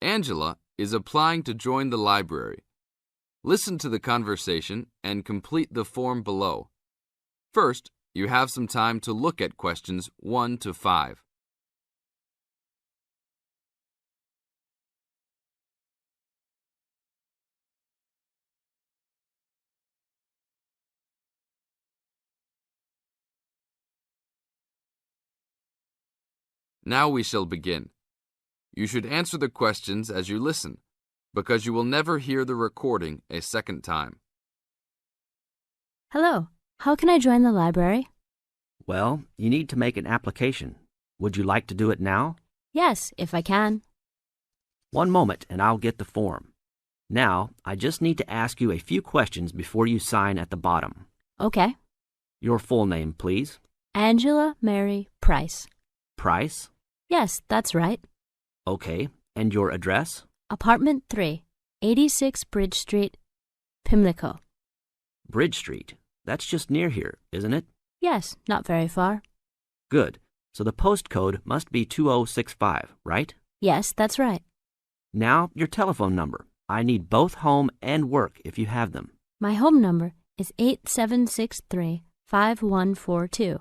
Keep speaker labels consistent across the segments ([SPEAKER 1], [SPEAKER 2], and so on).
[SPEAKER 1] Angela is applying to join the library. Listen to the conversation and complete the form below. First, you have some time to look at questions 1 to 5. Now we shall begin. You should answer the questions as you listen, because you will never hear the recording a second time.
[SPEAKER 2] Hello, how can I join the library?
[SPEAKER 3] Well, you need to make an application. Would you like to do it now?
[SPEAKER 2] Yes, if I can.
[SPEAKER 3] One moment and I'll get the form. Now, I just need to ask you a few questions before you sign at the bottom.
[SPEAKER 2] Okay.
[SPEAKER 3] Your full name, please.
[SPEAKER 2] Angela Mary Price.
[SPEAKER 3] Price?
[SPEAKER 2] Yes, that's right.
[SPEAKER 3] Okay. And your address?
[SPEAKER 2] Apartment 3, 86 Bridge Street, Pimlico.
[SPEAKER 3] Bridge Street. That's just near here, isn't it?
[SPEAKER 2] Yes, not very far.
[SPEAKER 3] Good. So the postcode must be 2065, right?
[SPEAKER 2] Yes, that's right.
[SPEAKER 3] Now, your telephone number. I need both home and work if you have them.
[SPEAKER 2] My home number is 8763-5142,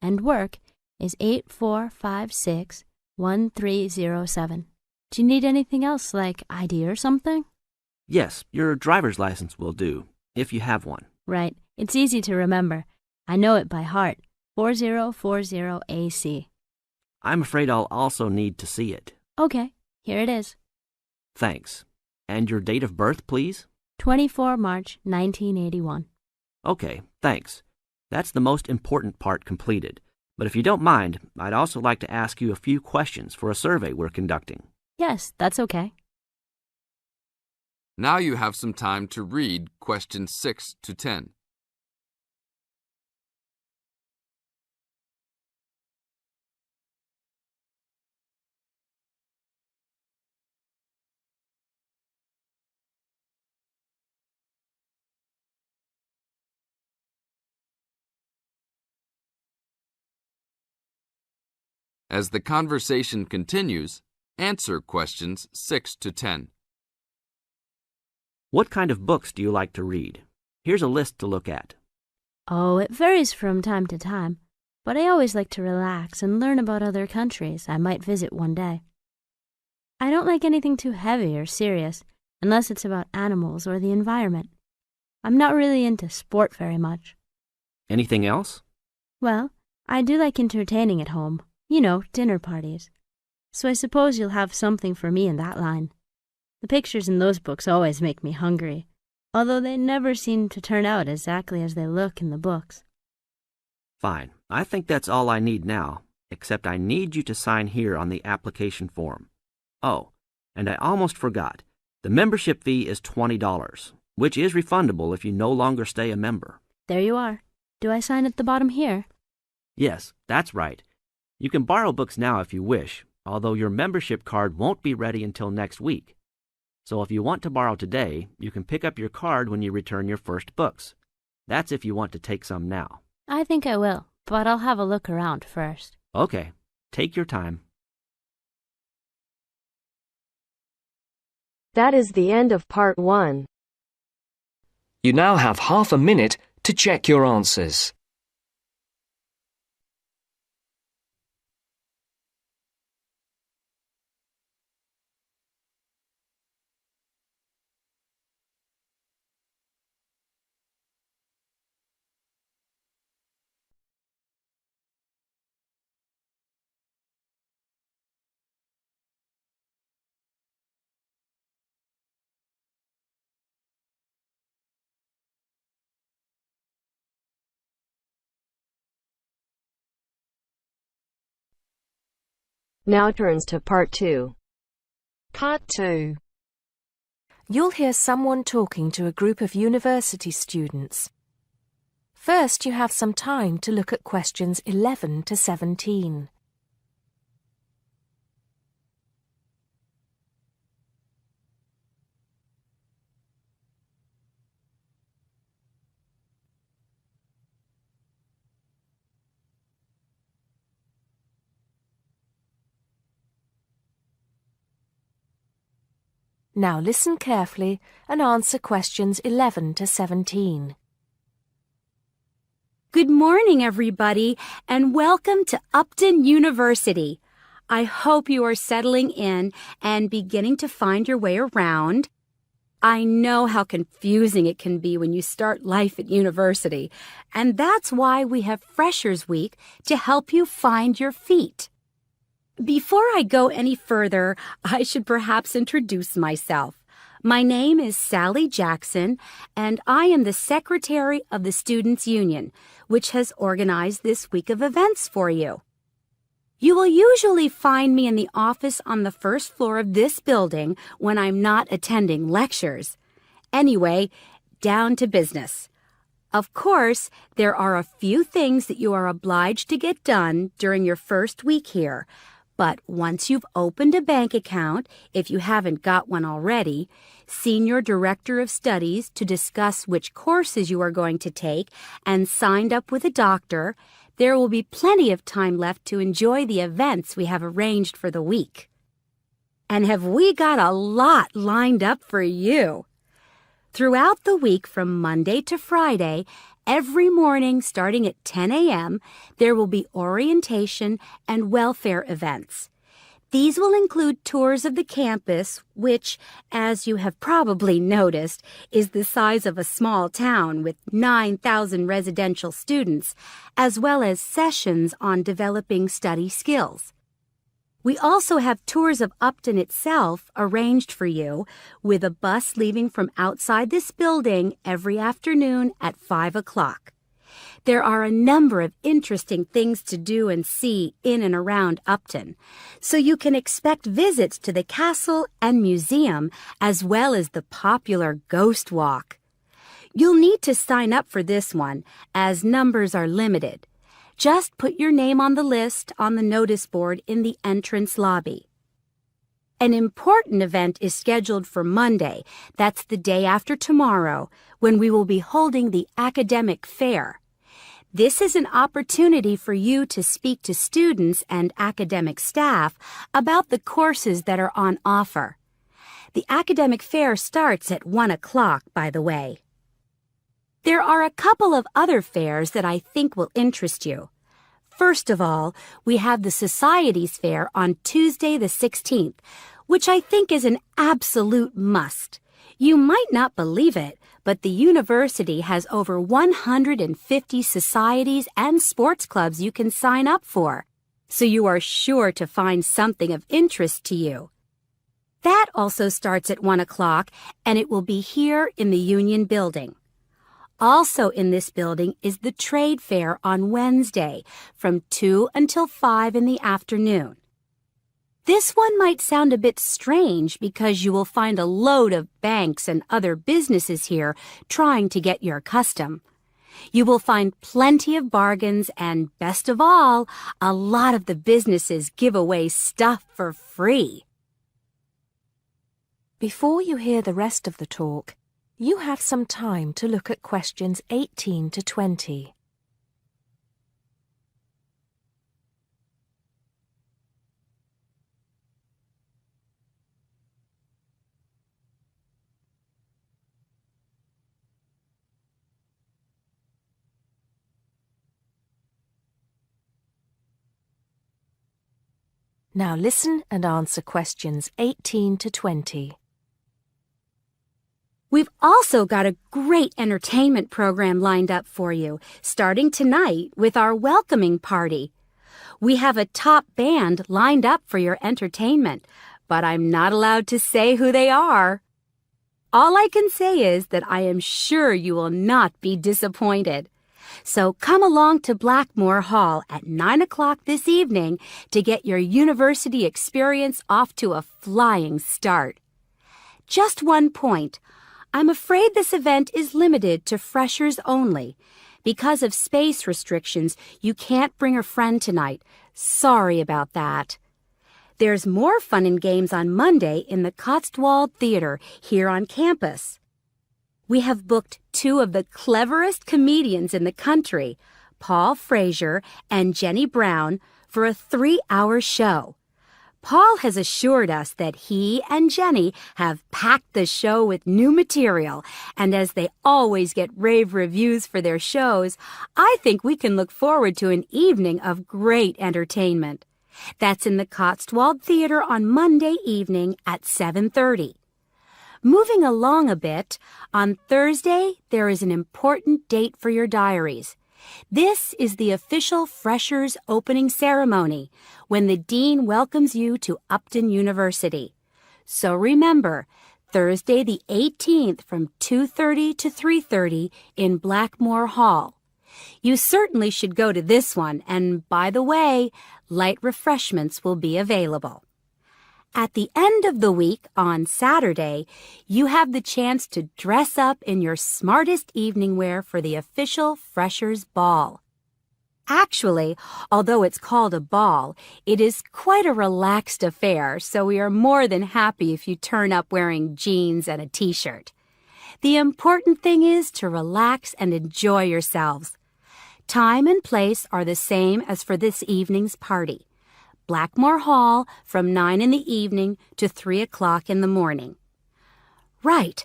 [SPEAKER 2] and work is 8456-1307. Do you need anything else, like ID or something?
[SPEAKER 3] Yes, your driver's license will do, if you have one.
[SPEAKER 2] Right. It's easy to remember. I know it by heart. 4040AC.
[SPEAKER 3] I'm afraid I'll also need to see it.
[SPEAKER 2] Okay, here it is.
[SPEAKER 3] Thanks. And your date of birth, please?
[SPEAKER 2] 24 March 1981.
[SPEAKER 3] Okay, thanks. That's the most important part completed. But if you don't mind, I'd also like to ask you a few questions for a survey we're conducting.
[SPEAKER 2] Yes, that's okay.
[SPEAKER 1] Now you have some time to read questions 6 to 10. As the conversation continues, answer questions 6 to 10.
[SPEAKER 3] What kind of books do you like to read? Here's a list to look at.
[SPEAKER 2] Oh, it varies from time to time, but I always like to relax and learn about other countries I might visit one day. I don't like anything too heavy or serious, unless it's about animals or the environment. I'm not really into sport very much.
[SPEAKER 3] Anything else?
[SPEAKER 2] Well, I do like entertaining at home. You know, dinner parties. So I suppose you'll have something for me in that line. The pictures in those books always make me hungry, although they never seem to turn out exactly as they look in the books.
[SPEAKER 3] Fine. I think that's all I need now, except I need you to sign here on the application form. Oh, and I almost forgot. The membership fee is $20, which is refundable if you no longer stay a member.
[SPEAKER 2] There you are. Do I sign at the bottom here?
[SPEAKER 3] Yes, that's right. You can borrow books now if you wish, although your membership card won't be ready until next week. So if you want to borrow today, you can pick up your card when you return your first books. That's if you want to take some now.
[SPEAKER 2] I think I will, but I'll have a look around first.
[SPEAKER 3] Okay, take your time.
[SPEAKER 4] That is the end of part 1.
[SPEAKER 5] You now have half a minute to check your answers.
[SPEAKER 4] Now turns to part 2.
[SPEAKER 6] Part 2. You'll hear someone talking to a group of university students. First, you have some time to look at questions 11 to 17. Now listen carefully and answer questions 11 to 17.
[SPEAKER 7] Good morning, everybody, and welcome to Upton University. I hope you are settling in and beginning to find your way around. I know how confusing it can be when you start life at university, and that's why we have Freshers Week to help you find your feet. Before I go any further, I should perhaps introduce myself. My name is Sally Jackson, and I am the Secretary of the Students' Union, which has organized this week of events for you. You will usually find me in the office on the first floor of this building when I'm not attending lectures. Anyway, down to business. Of course, there are a few things that you are obliged to get done during your first week here. But once you've opened a bank account, if you haven't got one already, seen your director of studies to discuss which courses you are going to take, and signed up with a doctor, there will be plenty of time left to enjoy the events we have arranged for the week. And have we got a lot lined up for you? Throughout the week from Monday to Friday, every morning starting at 10 a.m., there will be orientation and welfare events. These will include tours of the campus, which, as you have probably noticed, is the size of a small town with 9,000 residential students, as well as sessions on developing study skills. We also have tours of Upton itself arranged for you, with a bus leaving from outside this building every afternoon at 5 o'clock. There are a number of interesting things to do and see in and around Upton, so you can expect visits to the castle and museum as well as the popular Ghost Walk. You'll need to sign up for this one, as numbers are limited. Just put your name on the list on the notice board in the entrance lobby. An important event is scheduled for Monday, that's the day after tomorrow, when we will be holding the academic fair. This is an opportunity for you to speak to students and academic staff about the courses that are on offer. The academic fair starts at 1 o'clock, by the way. There are a couple of other fairs that I think will interest you. First of all, we have the Societies Fair on Tuesday the 16th, which I think is an absolute must. You might not believe it, but the university has over 150 societies and sports clubs you can sign up for, so you are sure to find something of interest to you. That also starts at 1 o'clock, and it will be here in the Union Building. Also in this building is the Trade Fair on Wednesday from 2 until 5 in the afternoon. This one might sound a bit strange because you will find a load of banks and other businesses here trying to get your custom. You will find plenty of bargains and, best of all, a lot of the businesses give away stuff for free.
[SPEAKER 6] Before you hear the rest of the talk, you have some time to look at questions 18 to 20. Now listen and answer questions 18 to 20.
[SPEAKER 7] We've also got a great entertainment program lined up for you, starting tonight with our welcoming party. We have a top band lined up for your entertainment, but I'm not allowed to say who they are. All I can say is that I am sure you will not be disappointed. So come along to Blackmore Hall at 9 o'clock this evening to get your university experience off to a flying start. Just one point. I'm afraid this event is limited to freshers only. Because of space restrictions, you can't bring a friend tonight. Sorry about that. There's more fun and games on Monday in the Cotswold Theater here on campus. We have booked two of the cleverest comedians in the country, Paul Frazier and Jenny Brown, for a 3-hour show. Paul has assured us that he and Jenny have packed the show with new material, and as they always get rave reviews for their shows, I think we can look forward to an evening of great entertainment. That's in the Cotswold Theatre on Monday evening at 7:30. Moving along a bit, on Thursday there is an important date for your diaries. This is the official Freshers opening ceremony, when the Dean welcomes you to Upton University. So remember, Thursday the 18th from 2:30 to 3:30 in Blackmore Hall. You certainly should go to this one, and by the way, light refreshments will be available. At the end of the week, on Saturday, you have the chance to dress up in your smartest evening wear for the official Freshers' Ball. Actually, although it's called a ball, it is quite a relaxed affair, so we are more than happy if you turn up wearing jeans and a t-shirt. The important thing is to relax and enjoy yourselves. Time and place are the same as for this evening's party. Blackmore Hall from 9 in the evening to 3 o'clock in the morning. Right.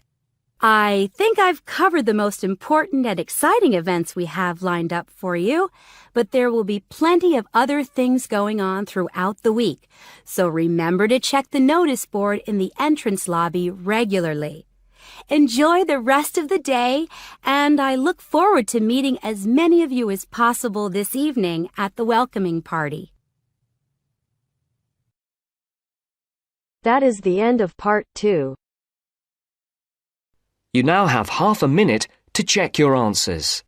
[SPEAKER 7] I think I've covered the most important and exciting events we have lined up for you, but there will be plenty of other things going on throughout the week, so remember to check the notice board in the entrance lobby regularly. Enjoy the rest of the day, and I look forward to meeting as many of you as possible this evening at the welcoming party.
[SPEAKER 4] That is the end of part 2.
[SPEAKER 5] You now have half a minute to check your answers.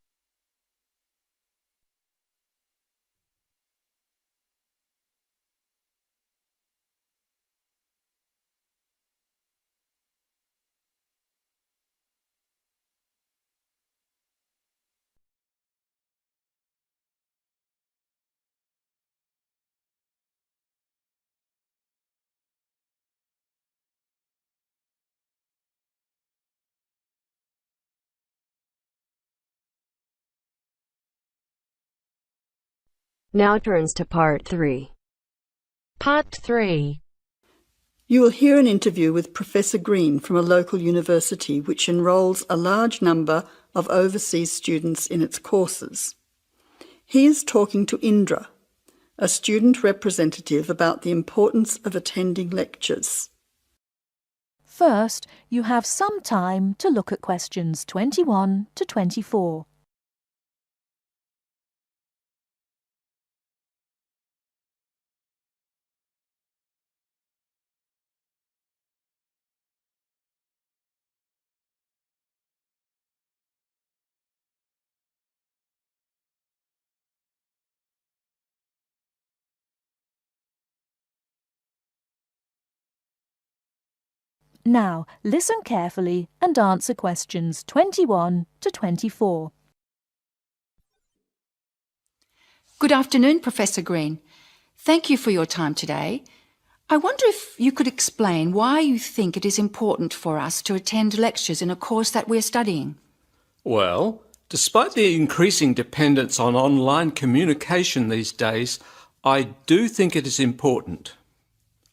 [SPEAKER 4] Now turns to part 3. Part 3.
[SPEAKER 8] You will hear an interview with Professor Green from a local university which enrolls a large number of overseas students in its courses. He is talking to Indra, a student representative, about the importance of attending lectures.
[SPEAKER 9] First, you have some time to look at questions 21 to 24. Now, listen carefully and answer questions 21 to 24.
[SPEAKER 10] Good afternoon, Professor Green. Thank you for your time today. I wonder if you could explain why you think it is important for us to attend lectures in a course that we're studying.
[SPEAKER 11] Well, despite the increasing dependence on online communication these days, I do think it is important.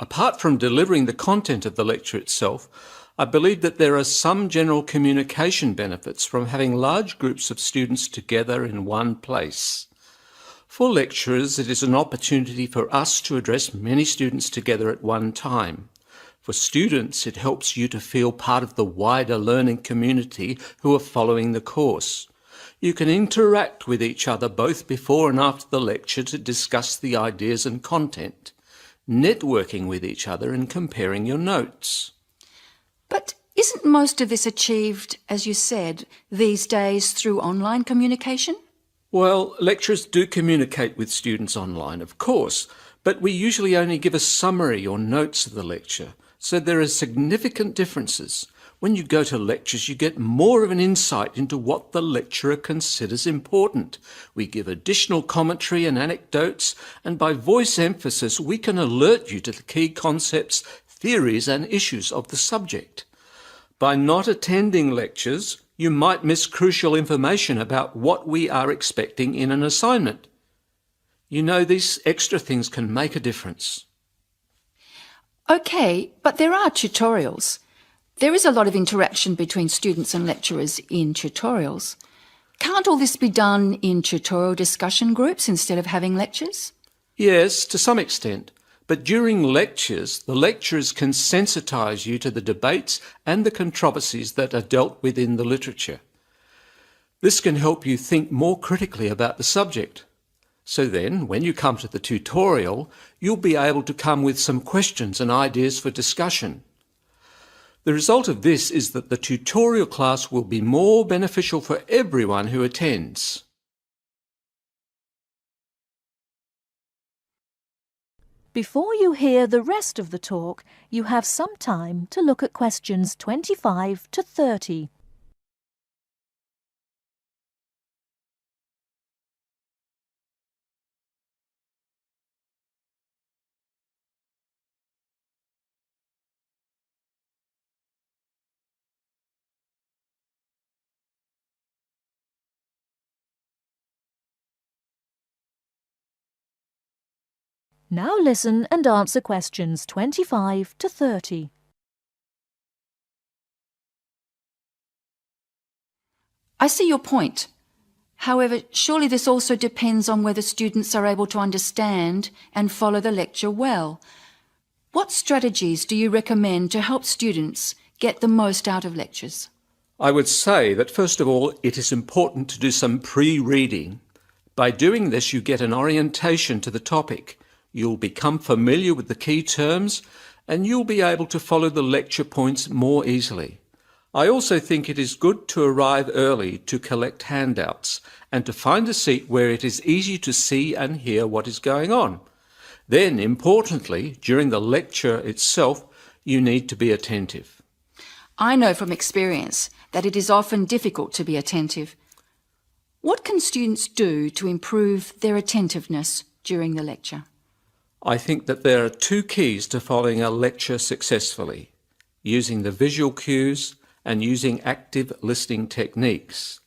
[SPEAKER 11] Apart from delivering the content of the lecture itself, I believe that there are some general communication benefits from having large groups of students together in one place. For lecturers, it is an opportunity for us to address many students together at one time. For students, it helps you to feel part of the wider learning community who are following the course. You can interact with each other both before and after the lecture to discuss the ideas and content, networking with each other and comparing your notes.
[SPEAKER 10] But isn't most of this achieved, as you said, these days through online communication?
[SPEAKER 11] Well, lecturers do communicate with students online, of course, but we usually only give a summary or notes of the lecture, so there are significant differences. When you go to lectures, you get more of an insight into what the lecturer considers important. We give additional commentary and anecdotes, and by voice emphasis, we can alert you to the key concepts, theories, and issues of the subject. By not attending lectures, you might miss crucial information about what we are expecting in an assignment. You know, these extra things can make a difference.
[SPEAKER 10] OK, but there are tutorials. There is a lot of interaction between students and lecturers in tutorials. Can't all this be done in tutorial discussion groups instead of having lectures?
[SPEAKER 11] Yes, to some extent. But during lectures, the lecturers can sensitise you to the debates and the controversies that are dealt with in the literature. This can help you think more critically about the subject. So then, when you come to the tutorial, you'll be able to come with some questions and ideas for discussion. The result of this is that the tutorial class will be more beneficial for everyone who attends.
[SPEAKER 9] Before you hear the rest of the talk, you have some time to look at questions 25 to 30. Now listen and answer questions 25 to 30.
[SPEAKER 10] I see your point. However, surely this also depends on whether students are able to understand and follow the lecture well. What strategies do you recommend to help students get the most out of lectures?
[SPEAKER 11] I would say that first of all, it is important to do some pre-reading. By doing this, you get an orientation to the topic. You'll become familiar with the key terms and you'll be able to follow the lecture points more easily. I also think it is good to arrive early to collect handouts and to find a seat where it is easy to see and hear what is going on. Then, importantly, during the lecture itself, you need to be attentive.
[SPEAKER 10] I know from experience that it is often difficult to be attentive. What can students do to improve their attentiveness during the lecture?
[SPEAKER 11] I think that there are two keys to following a lecture successfully: using the visual cues and using active listening techniques.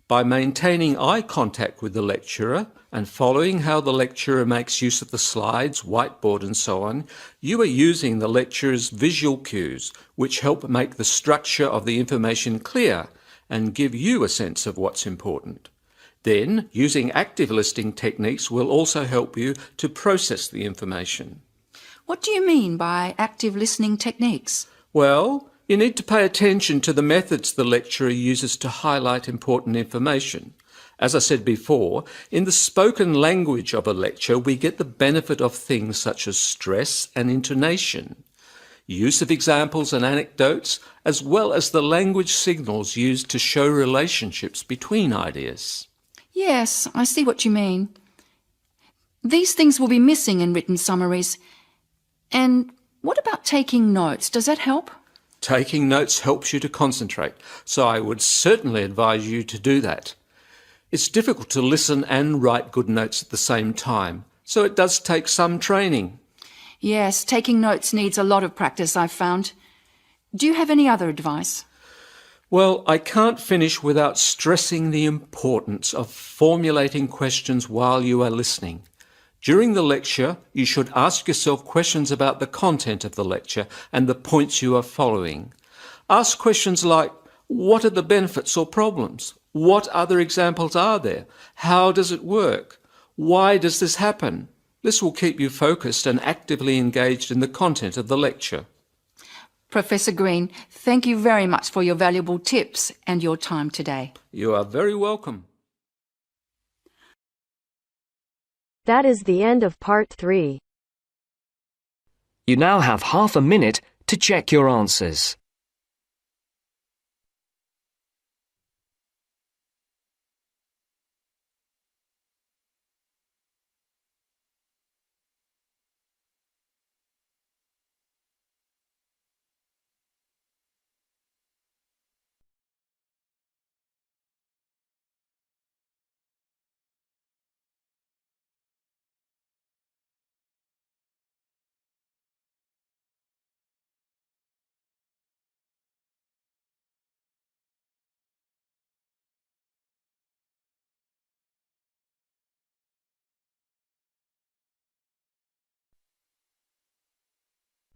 [SPEAKER 11] By maintaining eye contact with the lecturer and following how the lecturer makes use of the slides, whiteboard and so on, you are using the lecturer's visual cues, which help make the structure of the information clear and give you a sense of what's important. Then, using active listening techniques will also help you to process the information.
[SPEAKER 10] What do you mean by active listening techniques?
[SPEAKER 11] Well, you need to pay attention to the methods the lecturer uses to highlight important information. As I said before, in the spoken language of a lecture, we get the benefit of things such as stress and intonation, use of examples and anecdotes, as well as the language signals used to show relationships between ideas.
[SPEAKER 10] Yes, I see what you mean. These things will be missing in written summaries. And what about taking notes? Does that help?
[SPEAKER 11] Taking notes helps you to concentrate, so I would certainly advise you to do that. It's difficult to listen and write good notes at the same time, so it does take some training.
[SPEAKER 10] Yes, taking notes needs a lot of practice, I've found. Do you have any other advice?
[SPEAKER 11] Well, I can't finish without stressing the importance of formulating questions while you are listening. During the lecture, you should ask yourself questions about the content of the lecture and the points you are following. Ask questions like, what are the benefits or problems? What other examples are there? How does it work? Why does this happen? This will keep you focused and actively engaged in the content of the lecture.
[SPEAKER 10] Professor Green, thank you very much for your valuable tips and your time today.
[SPEAKER 11] You are very welcome.
[SPEAKER 4] That is the end of part 3.
[SPEAKER 5] You now have half a minute to check your answers.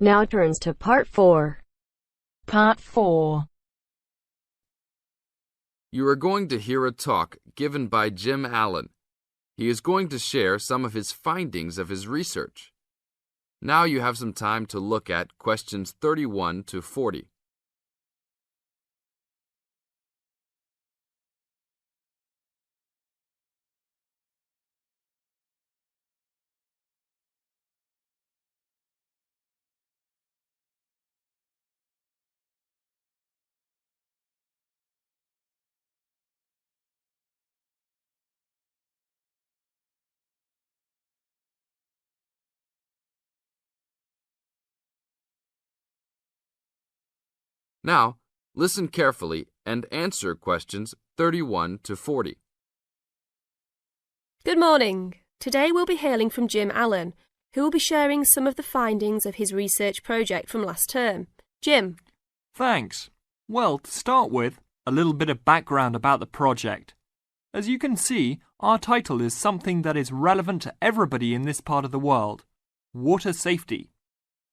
[SPEAKER 4] Now turns to Part 4.
[SPEAKER 12] Part 4.
[SPEAKER 1] You are going to hear a talk given by Jim Allen. He is going to share some of his findings of his research. Now you have some time to look at questions 31 to 40. Now, listen carefully and answer questions 31 to 40.
[SPEAKER 13] Good morning. Today we'll be hailing from Jim Allen, who will be sharing some of the findings of his research project from last term. Jim.
[SPEAKER 14] Thanks. Well, to start with, a little bit of background about the project. As you can see, our title is something that is relevant to everybody in this part of the world: water safety.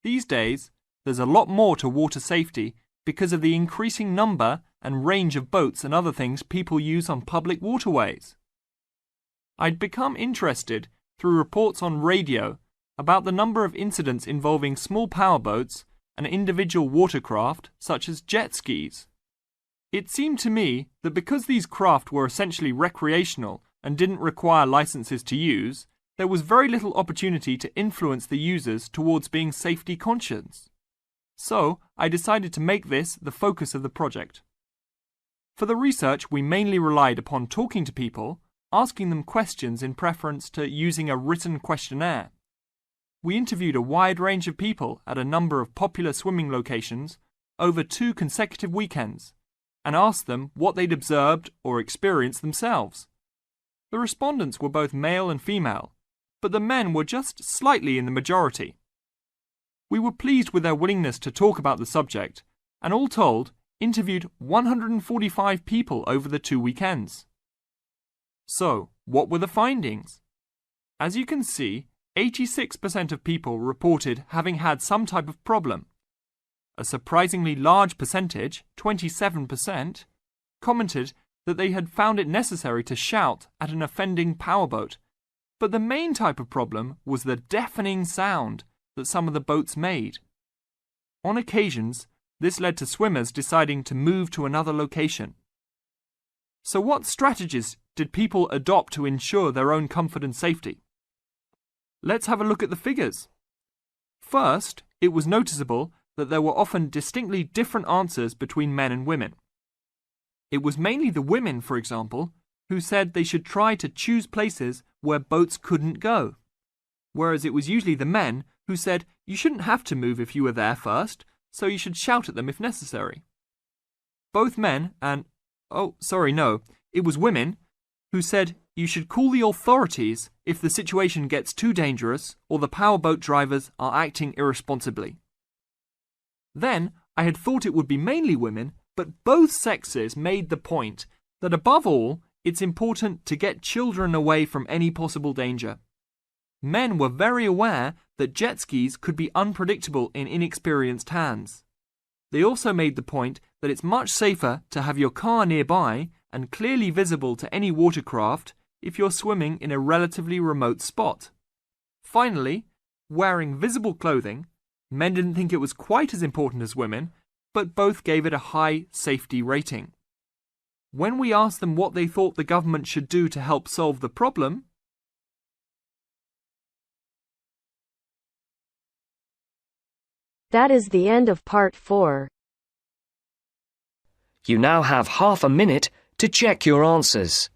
[SPEAKER 14] These days, there's a lot more to water safety because of the increasing number and range of boats and other things people use on public waterways. I'd become interested through reports on radio about the number of incidents involving small powerboats and individual watercraft such as jet skis. It seemed to me that because these craft were essentially recreational and didn't require licenses to use, there was very little opportunity to influence the users towards being safety conscious. So, I decided to make this the focus of the project. For the research, we mainly relied upon talking to people, asking them questions in preference to using a written questionnaire. We interviewed a wide range of people at a number of popular swimming locations over 2 consecutive weekends and asked them what they'd observed or experienced themselves. The respondents were both male and female, but the men were just slightly in the majority. We were pleased with their willingness to talk about the subject, and all told, interviewed 145 people over the 2 weekends. So, what were the findings? As you can see, 86% of people reported having had some type of problem. A surprisingly large percentage, 27%, commented that they had found it necessary to shout at an offending powerboat, but the main type of problem was the deafening sound that some of the boats made. On occasions, this led to swimmers deciding to move to another location. So what strategies did people adopt to ensure their own comfort and safety? Let's have a look at the figures. First, it was noticeable that there were often distinctly different answers between men and women. It was mainly the women, for example, who said they should try to choose places where boats couldn't go, whereas it was usually the men who said you shouldn't have to move if you were there first, so you should shout at them if necessary. Both men and, it was women who said you should call the authorities if the situation gets too dangerous or the powerboat drivers are acting irresponsibly. Then, I had thought it would be mainly women, but both sexes made the point that above all, it's important to get children away from any possible danger. Men were very aware that jet skis could be unpredictable in inexperienced hands. They also made the point that it's much safer to have your car nearby and clearly visible to any watercraft if you're swimming in a relatively remote spot. Finally, wearing visible clothing, men didn't think it was quite as important as women, but both gave it a high safety rating. When we asked them what they thought the government should do to help solve the problem,
[SPEAKER 4] That is the end of Part 4.
[SPEAKER 5] You now have half a minute to check your answers.